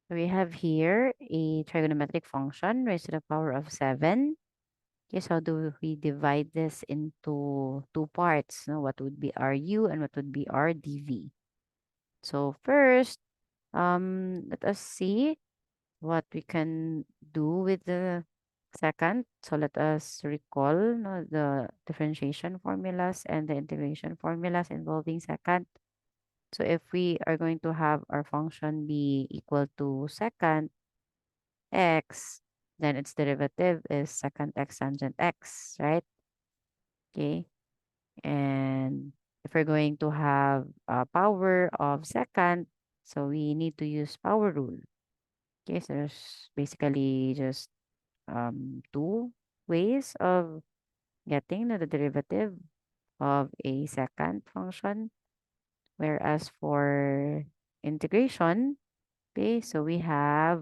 We have here a trigonometric function raised to the power of 7. Okay, so how do we divide this into two parts? No? What would be our u and what would be our dv? So first, let us see what we can do with the second. So let us recall, no, the differentiation formulas and the integration formulas involving second. So if we are going to have our function be equal to secant x, then its derivative is secant x tangent x, right? Okay. And if we're going to have a power of secant, so we need to use power rule. Okay, so there's basically just two ways of getting the derivative of a second function. Whereas for integration, okay, so we have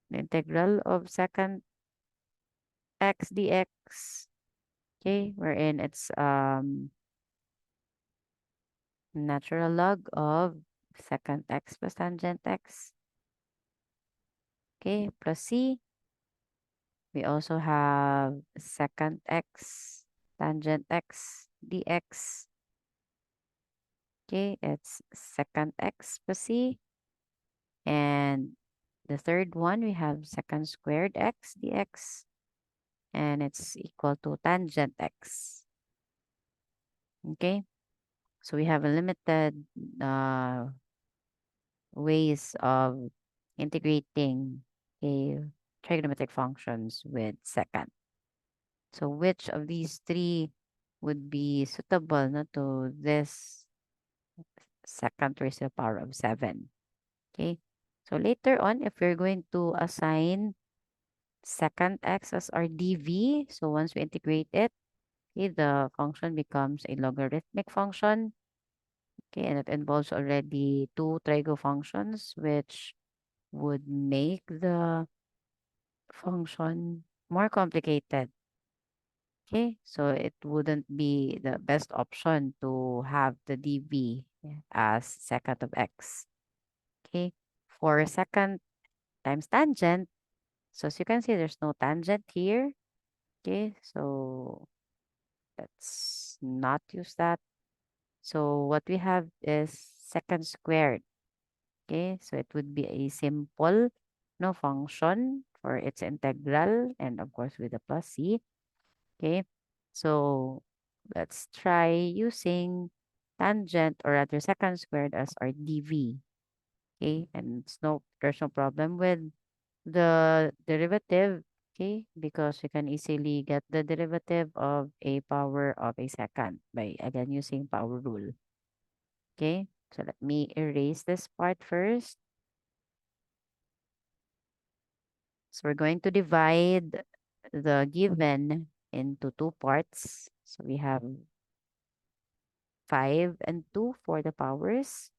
the integral of second x dx, okay, wherein it's natural log of second x plus tangent x, okay, plus c. We also have second x tangent x dx, okay, it's second x plus c. And the third one, we have second squared x dx, and it's equal to tangent x. Okay, so we have a limited uh, ways of integrating a trigonometric functions with secant. So which of these three would be suitable, no, to this second raised to the power of 7? Okay, so later on, if we're going to assign second x as our dv, so once we integrate it, okay, the function becomes a logarithmic function. Okay, and it involves already two trigo functions, which would make the function more complicated. Okay, so it wouldn't be the best option to have the dv as secant of x. Okay, for secant times tangent, so as you can see, there's no tangent here. Okay, so let's not use that. So what we have is secant squared. Okay, so it would be a simple no function for its integral and of course with the plus c. Okay, so let's try using tangent or rather secant squared as our dv. Okay, and there's no problem with the derivative. Okay, because we can easily get the derivative of a power of a second by again using power rule. Okay, so let me erase this part first. So we're going to divide the given into two parts. So we have 5 and 2 for the powers.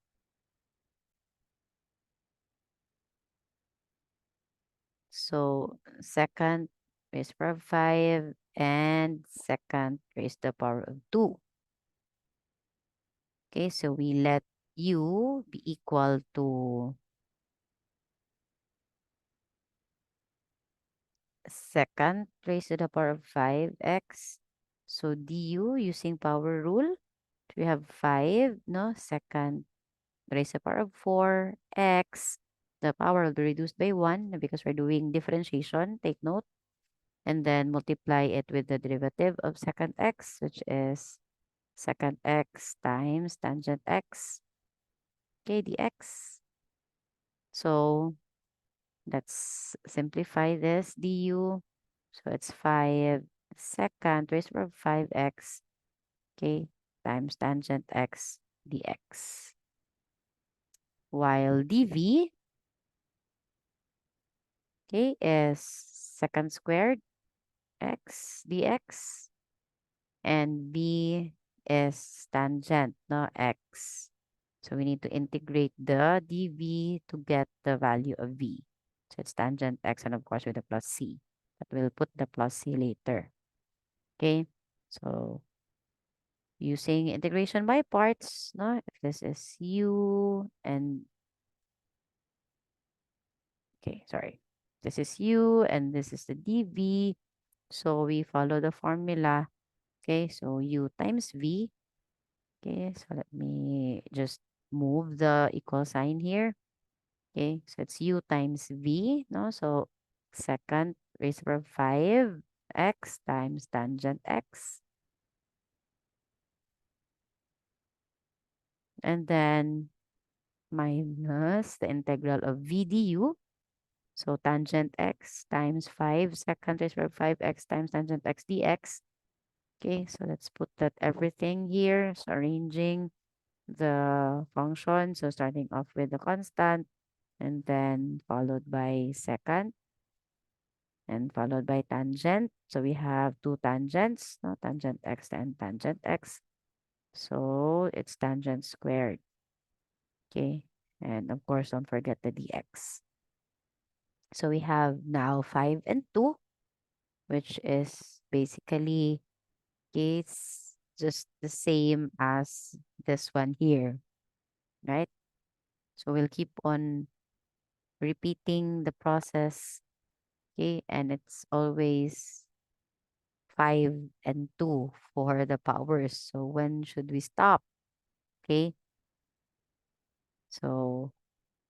So second raised to the power of 5 and second raised to the power of 2. Okay, so we let u be equal to second raised to the power of 5x. So du using power rule, we have 5, no? Second raised to the power of 4 x. The power will be reduced by 1 because we're doing differentiation. Take note. And then multiply it with the derivative of second x, which is second x times tangent x, okay, dx. So let's simplify this du. So it's 5 second raised to the power of 5x, okay, times tangent x dx. While dv, okay, is second squared x dx, and b is tangent, no, x. So we need to integrate the dv to get the value of v. So it's tangent x and of course with the plus c. But we'll put the plus c later. Okay. So using integration by parts, no, if this is u and Okay, sorry. This is u and this is the dv. So we follow the formula. Okay, so u times v. Okay, so let me just move the equal sign here. Okay, so it's u times v, no? So secant raised to the power 5 x times tangent x. And then minus the integral of v du. So tangent x times 5 secant raised to the power 5x times tangent x dx. Okay, so let's put that everything here. So arranging the function. So starting off with the constant and then followed by secant and followed by tangent. So we have two tangents, no? Tangent x and tangent x. So it's tangent squared. Okay. And of course, don't forget the dx. So we have now 5 and 2, which is basically, okay, it's just the same as this one here, right? So we'll keep on repeating the process, okay? And it's always 5 and 2 for the powers. So when should we stop? Okay? So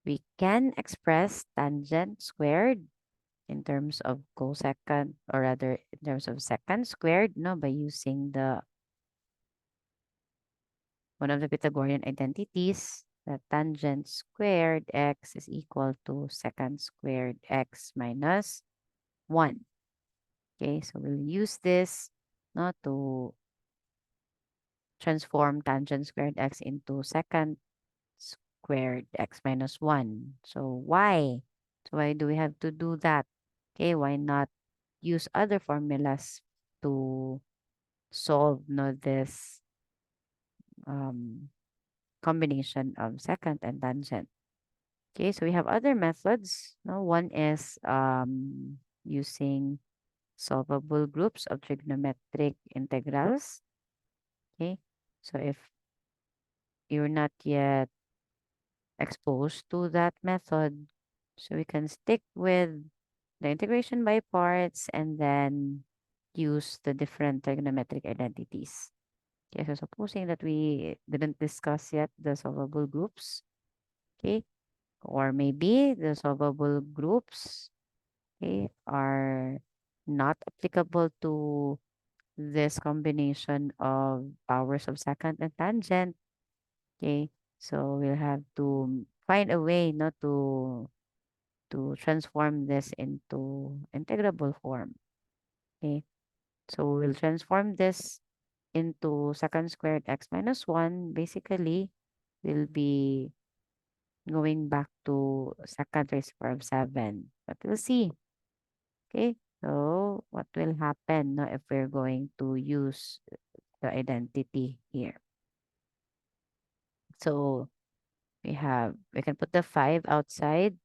we can express tangent squared in terms of cosecant, or rather in terms of secant squared, no, by using the one of the Pythagorean identities, that tangent squared x is equal to secant squared x minus 1. Okay, so we'll use this, no, to transform tangent squared x into secant squared x minus 1. So why? So why do we have to do that? Okay, why not use other formulas to solve, no, this um, combination of secant and tangent? Okay, so we have other methods. No, one is using solvable groups of trigonometric integrals. Okay, so if you're not yet exposed to that method, so we can stick with the integration by parts and then use the different trigonometric identities. Okay, so supposing that we didn't discuss yet the solvable groups, okay, or maybe the solvable groups, okay, are not applicable to this combination of powers of secant and tangent. Okay, so we'll have to find a way not to transform this into integrable form. Okay, so we'll transform this into secant squared x minus 1. Basically, we'll be going back to secant raised to the power of 7. But we'll see. Okay, so what will happen, no, if we're going to use the identity here? So we can put the 5 outside.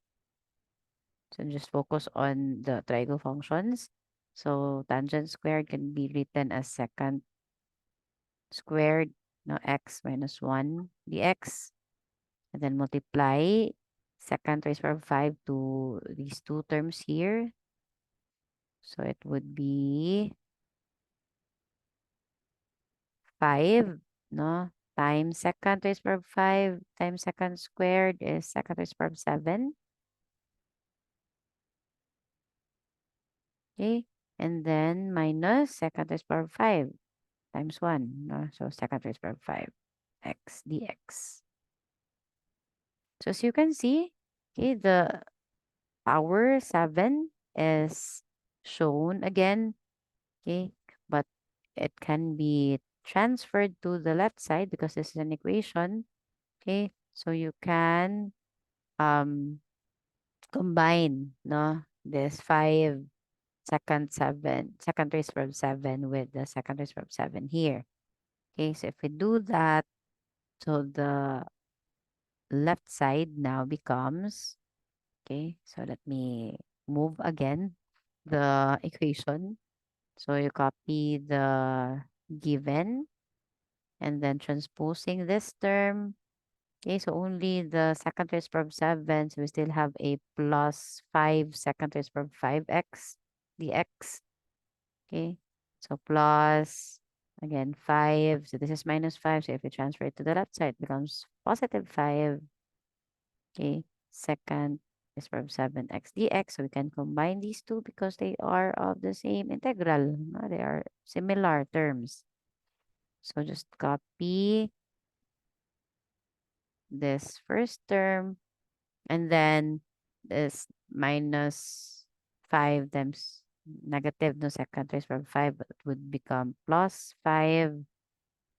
So just focus on the trigo functions. So tangent squared can be written as secant squared, no, x minus 1 dx. And then multiply secant raised to the power of 5 to these two terms here. So it would be 5, no, times secant raised to the power of 5 times secant squared is secant raised to the power of 7. Okay. And then minus secant raised to the power of 5 times 1. No? So secant raised to the power of 5 x dx. So as you can see, okay, the power 7 is shown again, okay, but it can be transferred to the left side because this is an equation, okay, so you can um combine, no, this 5 second 7 second raised from 7 with the second raised from 7 here. Okay, so if we do that, so the left side now becomes, okay, so let me move again the equation. So you copy the given and then transposing this term. Okay, so only the second raised power of 7. So we still have a plus 5 second raised power of 5x dx. Okay, so plus, again, 5. So this is minus 5. So if we transfer it to the left side, it becomes positive 5. Okay, second raised power of 7x dx. So we can combine these two because they are of the same integral. No? They are similar terms. So just copy this first term, and then this minus 5 times negative no second raised power of 5, but it would become plus 5.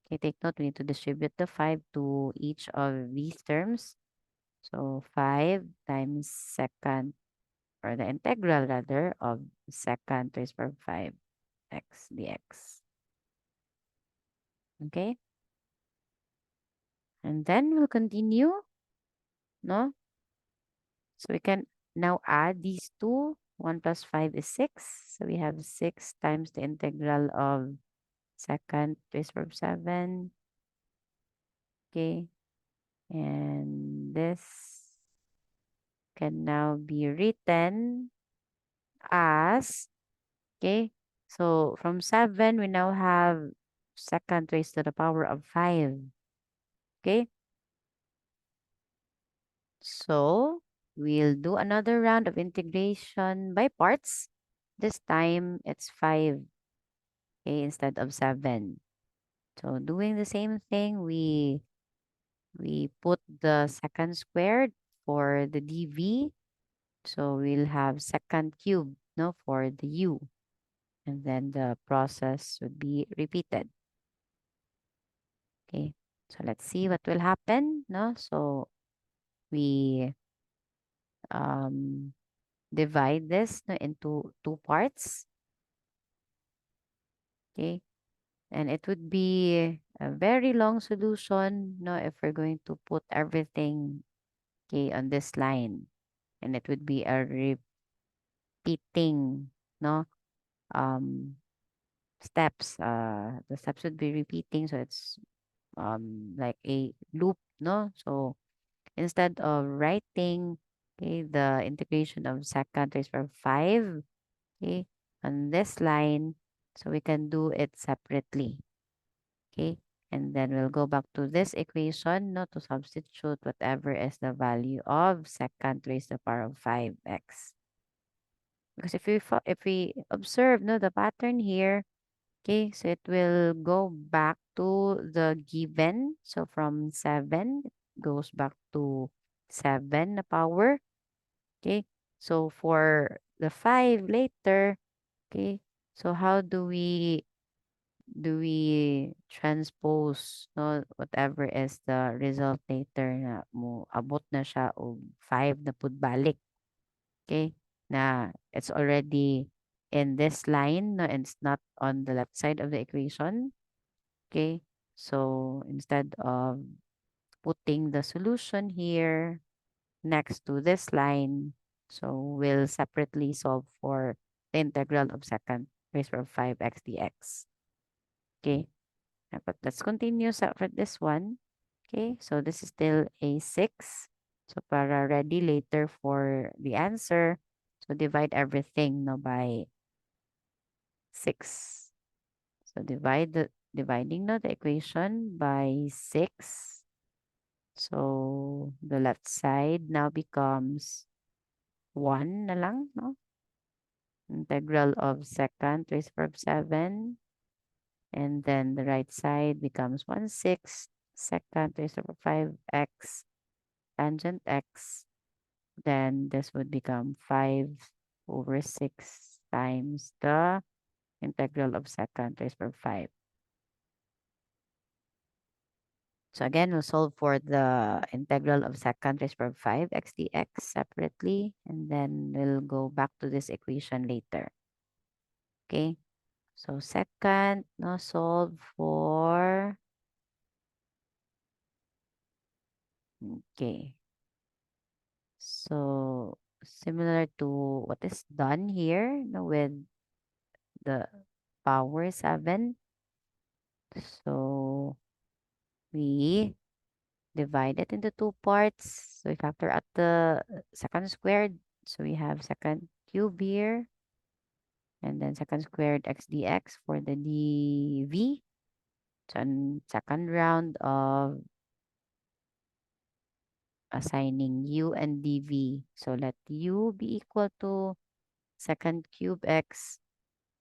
Okay, take note, we need to distribute the 5 to each of these terms. So 5 times second, or the integral rather, of second raised power of 5 x dx. Okay, and then we'll continue, no? So we can now add these two. 1 plus 5 is 6. So we have 6 times the integral of second raised power of 7. Okay. And this can now be written as, okay. So from 7, we now have second raised to the power of 5. Okay. So we'll do another round of integration by parts. This time it's 5, okay, instead of 7. So doing the same thing, we put the second squared for the dv. So we'll have second cube, no, for the u. And then the process would be repeated. Okay. So let's see what will happen, no? So we um divide this, no, into two parts. Okay. And it would be a very long solution, no, if we're going to put everything, okay, on this line. And it would be a repeating, no, um steps. The steps would be repeating, so it's like a loop, no? So instead of writing, okay, the integration of second raised power of 5, okay, on this line, so we can do it separately. Okay, and then we'll go back to this equation, no, to substitute whatever is the value of second raised to the power of 5x. Because if we observe, no, the pattern here, okay, so it will go back to the given. So from 7, it goes back to 7 na power. Okay, so for the 5 later, okay, so how do we transpose, no, whatever is the result later na mo abot na siya og 5 na pud balik. Okay, na it's already in this line, no, and it's not on the left side of the equation. Okay, so instead of putting the solution here next to this line, so we'll separately solve for the integral of second raised power of 5x dx. Okay, but let's continue for this one. Okay, so this is still a 6. So para ready later for the answer, so divide everything, no, by 6. So dividing, no, the equation by 6. So the left side now becomes 1 na lang, no? Integral of second raised power of 7. And then the right side becomes 1/6 second raised to the power of 5x tangent x. Then this would become 5/6 times the integral of second raised to the power of 5. So again, we'll solve for the integral of second raised to the power of 5 x dx separately, and then we'll go back to this equation later. Okay, so second, no, solve for, okay, so similar to what is done here, no, with the power 7. So we divide it into two parts. So we factor out the second squared. So we have second cube here, and then second squared x dx for the dv. So second round of assigning u and dv. So let u be equal to second cube x.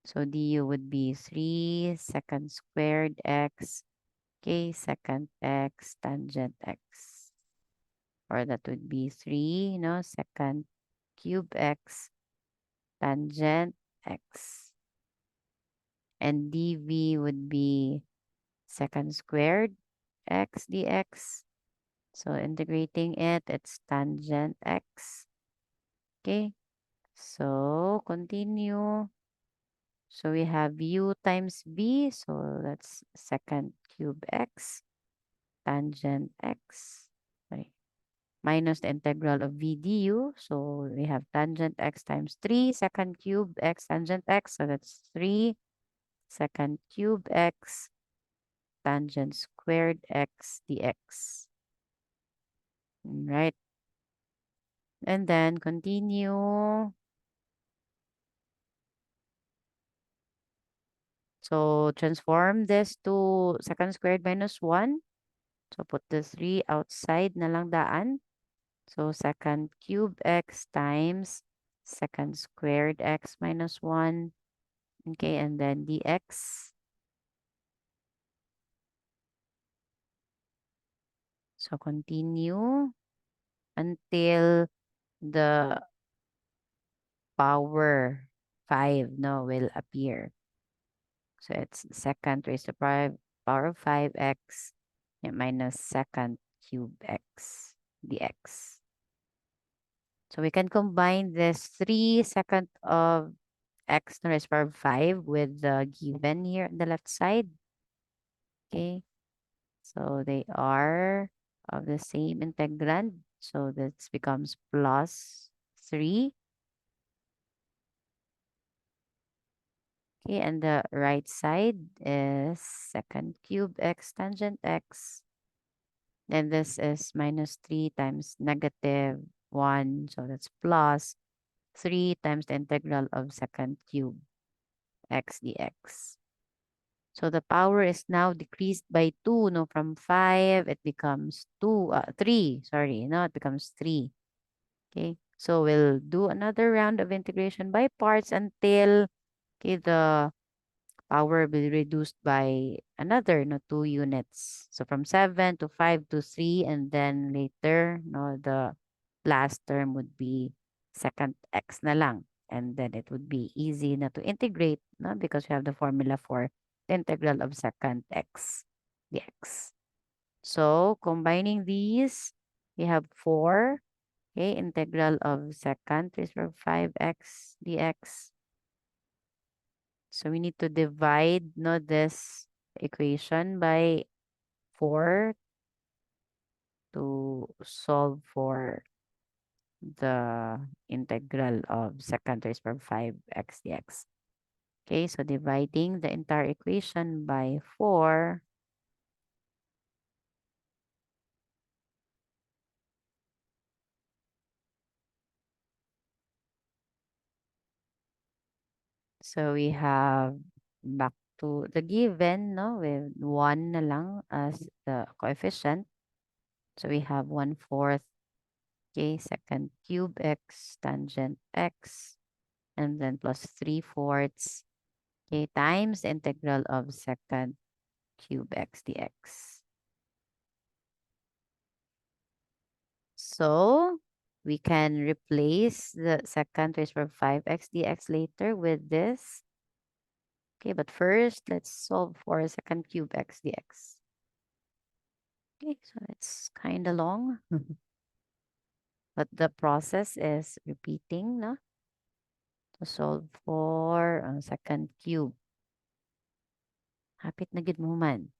So du would be 3 second squared x, k second x tangent x. Or that would be 3, second cube x tangent x. And dv would be second squared x dx. So integrating it, it's tangent x. Okay. So continue. So we have u times b. So that's second cube x tangent x. Sorry. Minus the integral of v du. So we have tangent x times 3 second cube x tangent x. So that's 3 second cube x tangent squared x dx. Right. And then continue. So transform this to second squared minus 1. So put the 3 outside na lang daan. So second cube x times second squared x minus 1. Okay, and then dx. So continue until the power 5 no will appear. So it's second raised to power of 5x minus second cube x dx. So we can combine this 3 second of x to the raised power of 5 with the given here on the left side. Okay. So they are of the same integrand. So this becomes plus 3. Okay, and the right side is second cube x tangent x. Then this is minus 3 times negative 1. So that's plus 3 times the integral of second cube x dx. So the power is now decreased by 2. No, from 5, it becomes 3. Sorry, no, it becomes 3. Okay, so we'll do another round of integration by parts until the power will be reduced by another 2 units. So from 7 to 5 to 3, and then later the last term would be second x na lang. And then it would be easy na to integrate because we have the formula for the integral of second x dx. So combining these, we have 4. Okay, integral of second raised to 5x dx. So we need to divide this equation by 4 to solve for the integral of second raised to 5x dx. Okay, so dividing the entire equation by 4. So we have back to the given, with 1 na lang as the coefficient. So we have 1/4, okay, second cube x tangent x, and then plus 3/4, okay, times the integral of second cube x dx. So we can replace the second raised to 5x dx later with this. Okay, but first let's solve for second cube x dx. Okay, so it's kind of long, but the process is repeating, no? To solve for second cube. Hapit na gid mo man.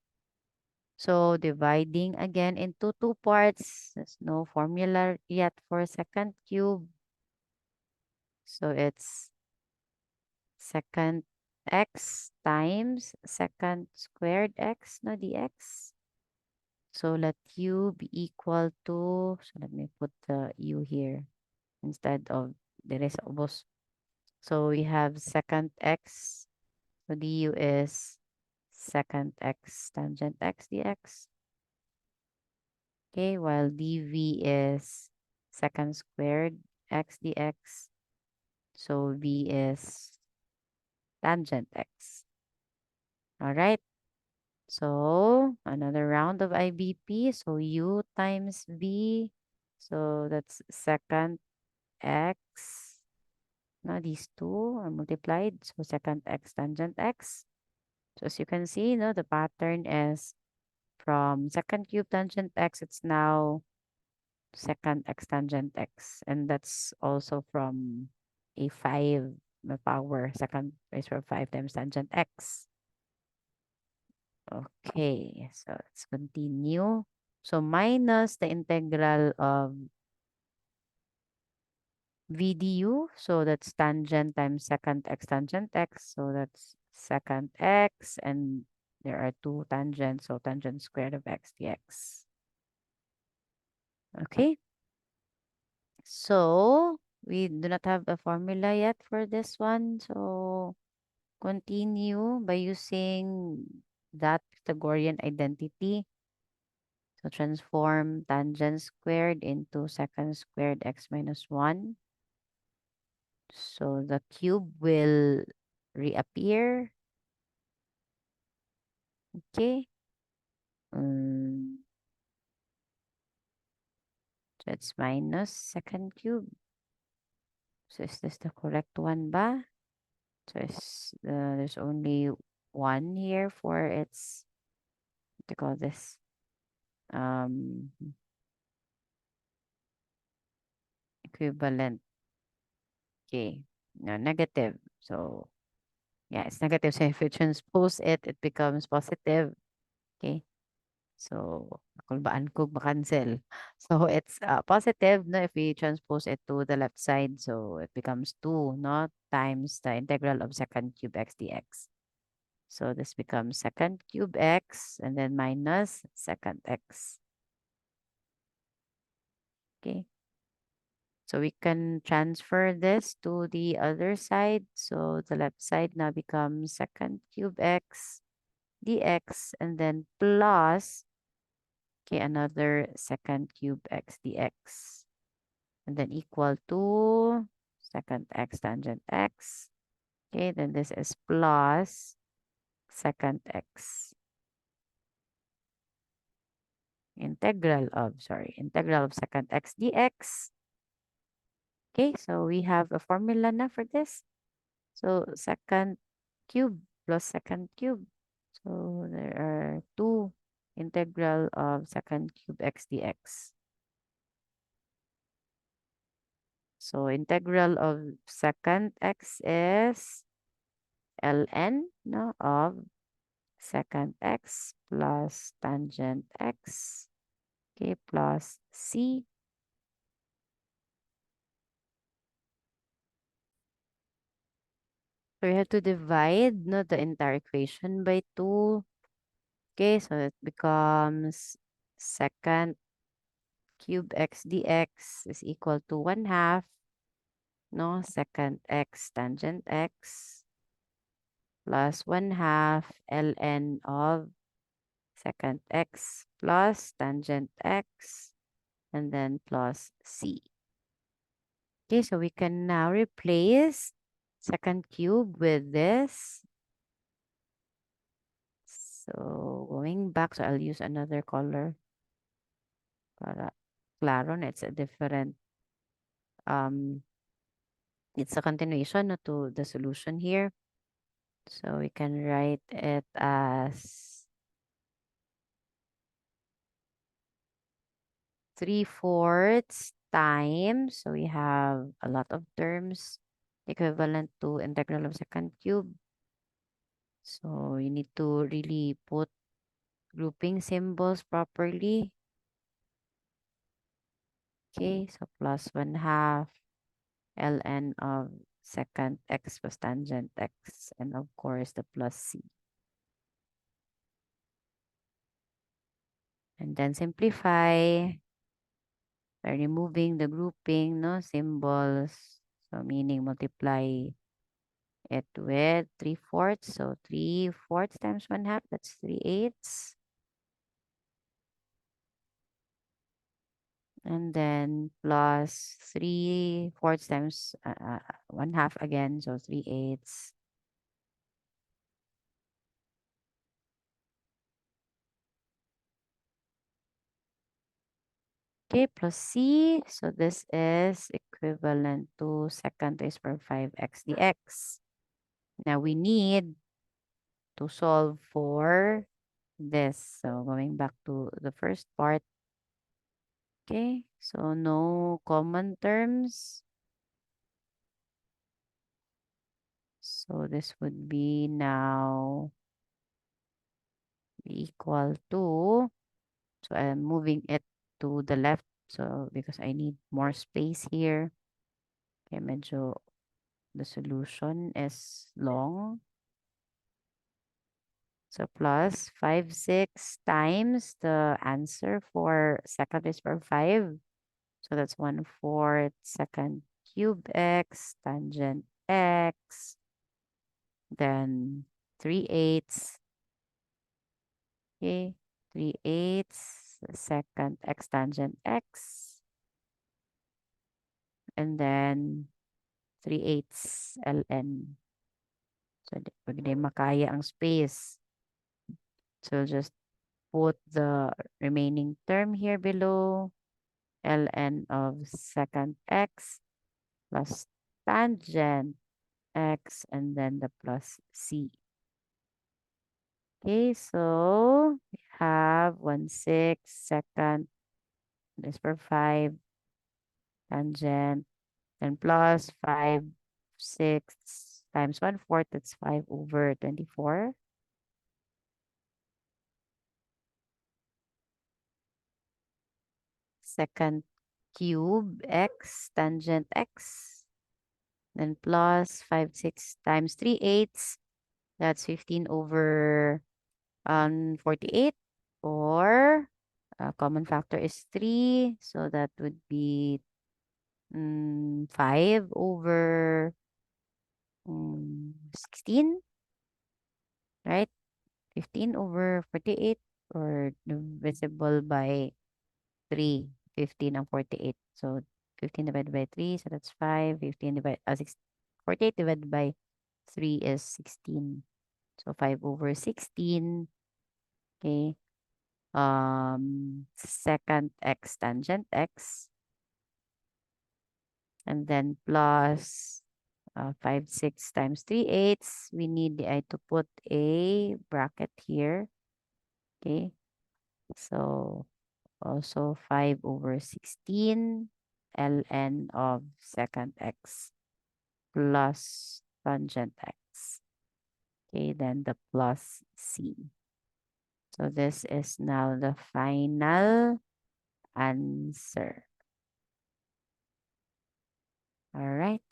So dividing again into two parts. There's no formula yet for second cube. So it's second x times second squared x, no, dx. So let u be equal to, so let me put the u here instead of the rest of us. So we have secant x. So du is secant x tangent x dx. Okay, while dv is secant squared x dx. So v is tangent x. All right. So another round of IBP. So u times v. So that's secant x. Now these two are multiplied. So secant x tangent x. So as you can see, the pattern is from secant cube tangent x, it's now secant x tangent x. And that's also from a 5 power, second raised to 5 times tangent x. Okay, so let's continue. So minus the integral of v du. So that's tangent times secant x tangent x. So that's secant x, and there are two tangents, so tangent squared of x dx. Okay, so we do not have a formula yet for this one. So continue by using that Pythagorean identity. So transform tangent squared into secant squared x minus 1. So the cube will reappear. Okay. Um, so it's minus second cube. So is this the correct one ba? So there's only one here for its, what do you call this? Um, Equivalent. Okay. No, negative. So yeah, it's negative. So if you transpose it, it becomes positive. Okay. So, kulbaan ko makancel. So, it's positive, no, if we transpose it to the left side. So, it becomes 2, no, times the integral of secant cube x dx. So, this becomes secant cube x and then minus secant x. Okay. So, we can transfer this to the other side. So, the left side now becomes secant cube x dx and then plus, okay, another secant cube x dx. And then equal to secant x tangent x. Okay, then this is plus secant x. Integral of secant x dx. Okay, so we have a formula na for this. So secant cube plus secant cube. So there are two integral of secant cube x dx. So integral of secant x is ln, no, of secant x plus tangent x, okay, plus c. So we have to divide, no, the entire equation by 2. Okay, so it becomes secant cube x dx is equal to 1 half, no, secant x tangent x plus 1 half ln of secant x plus tangent x and then plus c. Okay, so we can now replace secant cube with this. So going back, so I'll use another color para klaro na it's a different, um, it's a continuation, no, to the solution here. So we can write it as 3/4 times. So we have a lot of terms equivalent to integral of secant cube. So you need to really put grouping symbols properly. Okay, so plus 1 half ln of secant x plus tangent x, and of course the plus c. And then simplify by removing the grouping, no, symbols. So meaning multiply it with 3/4. So 3/4 times 1/2, that's 3/8. And then plus 3/4 times 1/2 again, so 3/8. Okay, plus C. So this is equivalent to secant raised power 5x dx. Now we need to solve for this. So going back to the first part. Okay, so no common terms. So this would be now equal to, so I'm moving it to the left. So because I need more space here. Okay, medyo the solution is long. So plus 5, 6 times the answer for secant is for 5. So that's 1/4 secant cube x tangent x. Then 3/8. Okay. 3/8 secant x tangent x. And then 3/8 ln. So pag di makaya ang space. So just put the remaining term here below. Ln of secant x plus tangent x and then the plus c. Okay, so we have 1/6 secant is for 5 tangent then plus 5/6 times 1/4, that's 5/24. Secant cube x tangent x then plus 5/6 times 3/8, that's 15/48, or common factor is 3, so that would be 5/16, right? 15/48 or divisible by 3, 15 and 48. So 15 divided by 3, so that's 5. 48 divided by 3 is 16. So 5/16. Okay. Secant x tangent x. And then plus 5/6 times 3/8. We need to put a bracket here. Okay. So also 5/16 ln of secant x plus tangent x. Okay, then the plus c. So this is now the final answer. All right.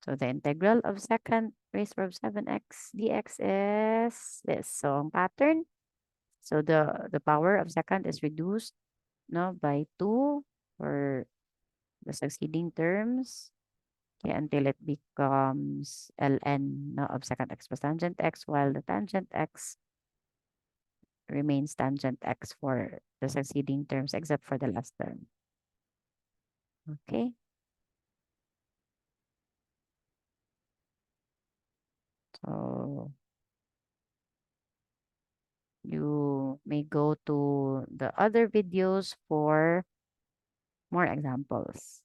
So the integral of secant raised to 7x dx is this. So ang pattern, so the power of secant is reduced, no, by 2 for the succeeding terms. Okay, until it becomes ln, no, of secant x plus tangent x, while the tangent x remains tangent x for the succeeding terms except for the last term. Okay, so you may go to the other videos for more examples.